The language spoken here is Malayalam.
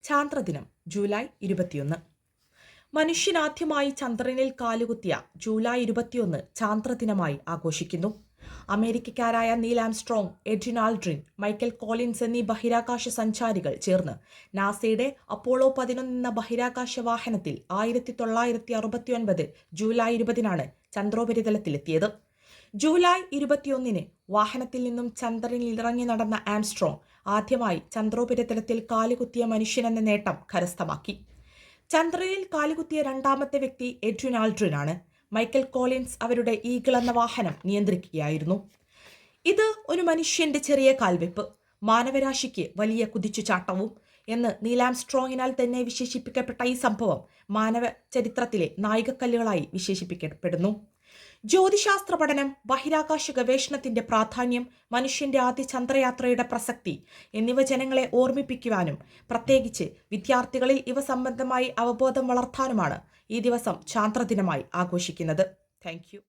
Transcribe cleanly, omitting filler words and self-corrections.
ചാന്ദ്രദിനം ജൂലൈ 21. മനുഷ്യനാദ്യമായി ചന്ദ്രനിൽ കാലുകുത്തിയ ജൂലൈ 21 ചാന്ദ്രദിനമായി ആഘോഷിക്കുന്നു. അമേരിക്കക്കാരായ Neil Armstrong, Edwin Aldrin, Michael Collins എന്നീ ബഹിരാകാശ സഞ്ചാരികൾ ചേർന്ന് നാസയുടെ അപ്പോളോ 11 എന്ന ബഹിരാകാശ വാഹനത്തിൽ 1969 ജൂലൈ 20 ചന്ദ്രോപരിതലത്തിലെത്തിയത്. ജൂലൈ 21 വാഹനത്തിൽ നിന്നും ചന്ദ്രനിൽ ഇറങ്ങി നടന്ന ആംസ്ട്രോങ് ആദ്യമായി ചന്ദ്രോപരിതലത്തിൽ കാലുകുത്തിയ മനുഷ്യനെന്ന നേട്ടം കരസ്ഥമാക്കി. ചന്ദ്രനിൽ കാലുകുത്തിയ രണ്ടാമത്തെ വ്യക്തി എഡ്വിൻ ആൽഡ്രിൻ ആണ്. മൈക്കൽ കോളിൻസ് അവരുടെ ഈഗിൾ എന്ന വാഹനം നിയന്ത്രിക്കുകയായിരുന്നു. ഇത് ഒരു മനുഷ്യന്റെ ചെറിയ കാൽവെപ്പ്, മാനവരാശിക്ക് വലിയ കുതിച്ചുചാട്ടവും എന്ന് നീൽ ആംസ്ട്രോങ്ങിനാൽ തന്നെ വിശേഷിപ്പിക്കപ്പെട്ട ഈ സംഭവം മാനവ ചരിത്രത്തിലെ നായികക്കല്ലുകളായി വിശേഷിപ്പിക്കപ്പെടുന്നു. ജ്യോതിശാസ്ത്ര പഠനം, ബഹിരാകാശ ഗവേഷണത്തിന്റെ പ്രാധാന്യം, മനുഷ്യന്റെ ആദ്യ ചന്ദ്രയാത്രയുടെ പ്രസക്തി എന്നിവ ജനങ്ങളെ ഓർമ്മിപ്പിക്കുവാനും പ്രത്യേകിച്ച് വിദ്യാർത്ഥികളിൽ ഇവ സംബന്ധമായി അവബോധം വളർത്താനുമാണ് ഈ ദിവസം ചാന്ദ്രദിനമായി ആഘോഷിക്കുന്നത്. Thank you.